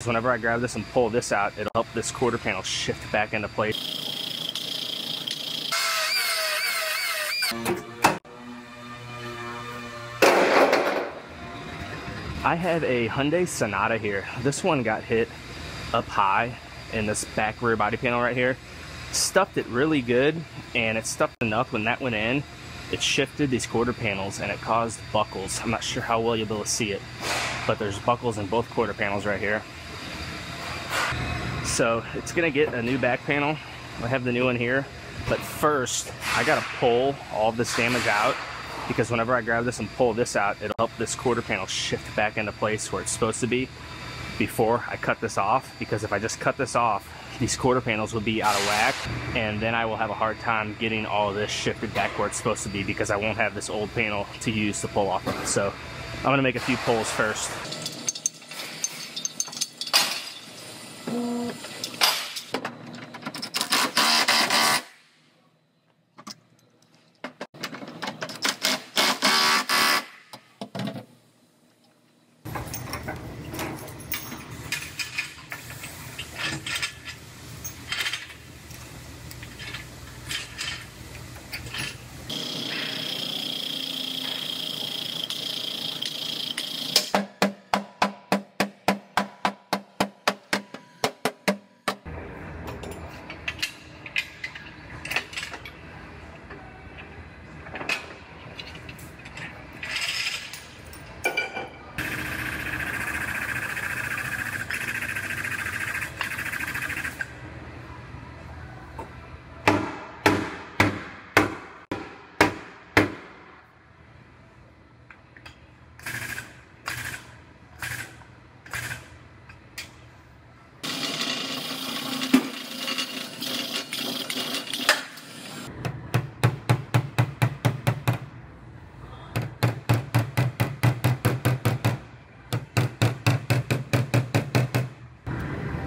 Whenever I grab this and pull this out, it'll help this quarter panel shift back into place. I have a Hyundai Sonata here. This one got hit up high in this back rear body panel right here. Stuffed it really good, and it stuffed enough when that went in, it shifted these quarter panels and it caused buckles. I'm not sure how well you'll be able to see it, but there's buckles in both quarter panels right here. So it's gonna get a new back panel. I have the new one here, but first I gotta pull all of this damage out, because whenever I grab this and pull this out, it'll help this quarter panel shift back into place where it's supposed to be before I cut this off. Because if I just cut this off, these quarter panels will be out of whack, and then I will have a hard time getting all of this shifted back where it's supposed to be, because I won't have this old panel to use to pull off of. So I'm gonna make a few pulls first.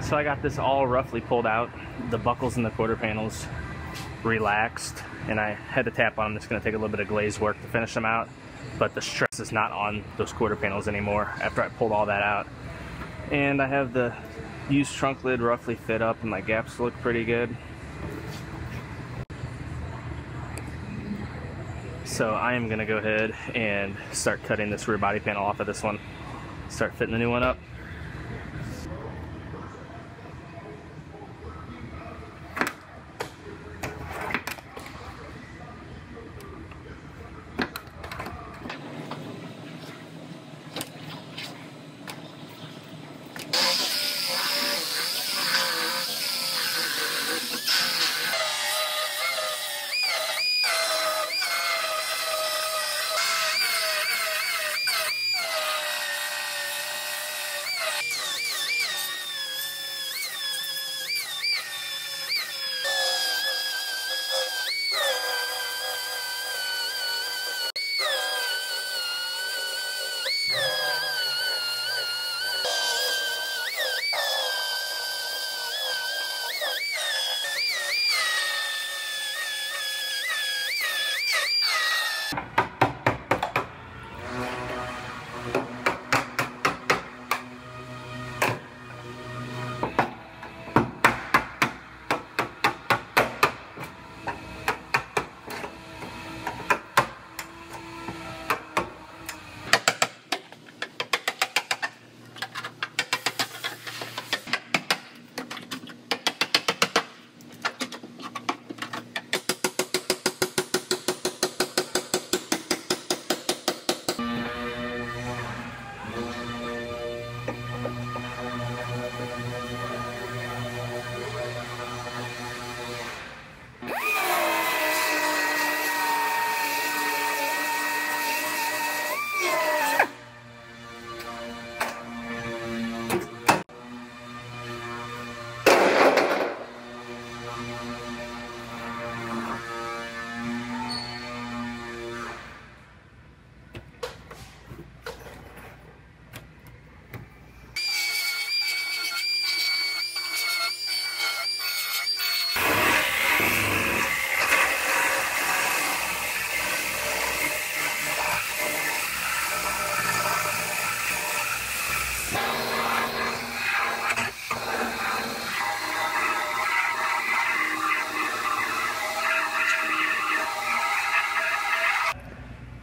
So I got this all roughly pulled out. The buckles in the quarter panels relaxed, and I had to tap on them. It's going to take a little bit of glaze work to finish them out, but the stress is not on those quarter panels anymore after I pulled all that out. And I have the used trunk lid roughly fit up, and my gaps look pretty good. So I am going to go ahead and start cutting this rear body panel off of this one, start fitting the new one up.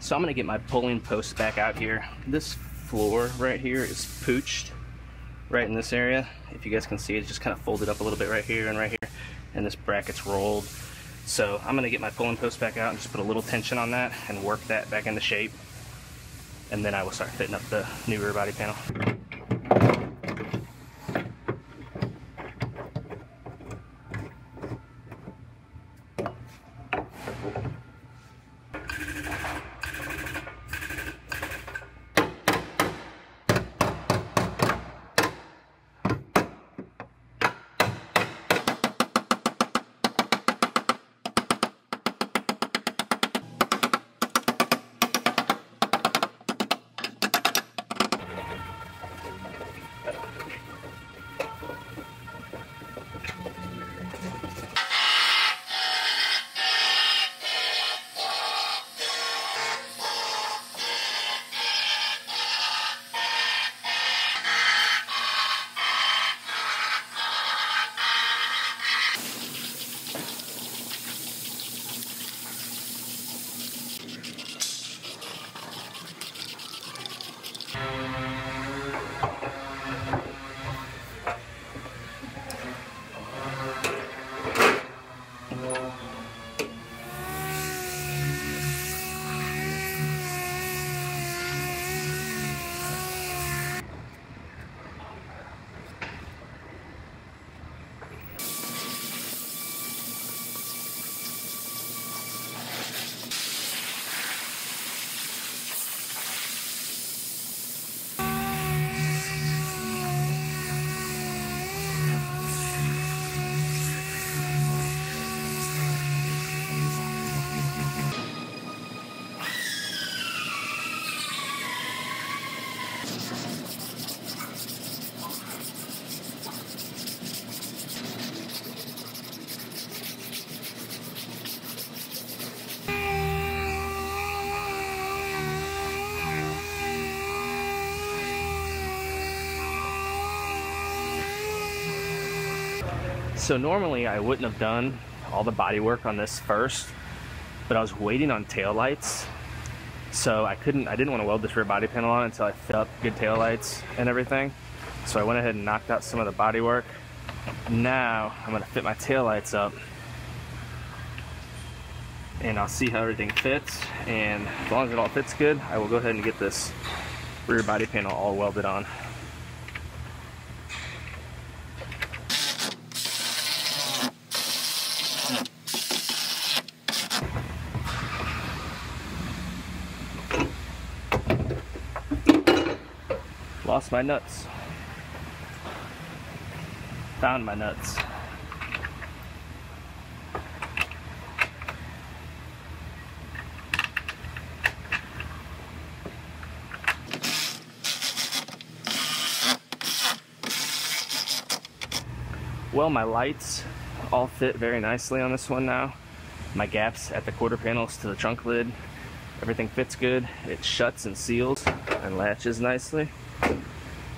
So I'm gonna get my pulling post back out here. This floor right here is pooched right in this area. If you guys can see, it's just kind of folded up a little bit right here, and this bracket's rolled. So I'm gonna get my pulling post back out and just put a little tension on that and work that back into shape. And then I will start fitting up the new rear body panel. So normally I wouldn't have done all the body work on this first, but I was waiting on tail lights. So I didn't want to weld this rear body panel on until I fit up good tail lights and everything. So I went ahead and knocked out some of the body work. Now I'm gonna fit my tail lights up and I'll see how everything fits. And as long as it all fits good, I will go ahead and get this rear body panel all welded on. Lost my nuts. Found my nuts. Well, my lights all fit very nicely on this one now. My gaps at the quarter panels to the trunk lid, everything fits good. It shuts and seals and latches nicely.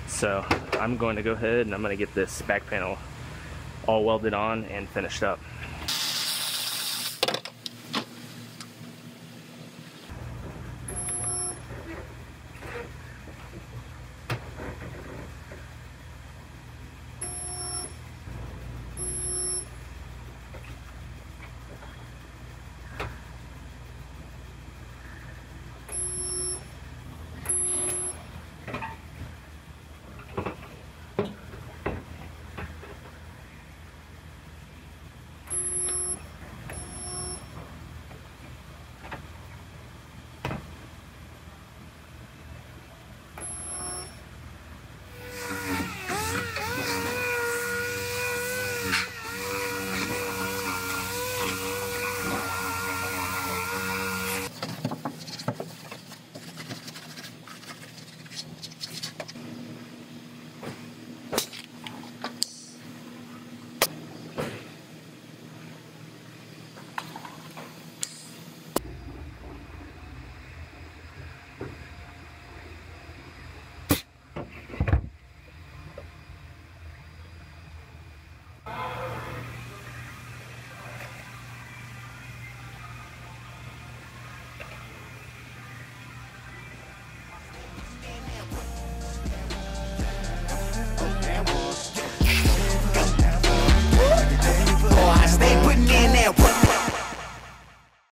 So I'm going to go ahead and I'm going to get this back panel all welded on and finished up.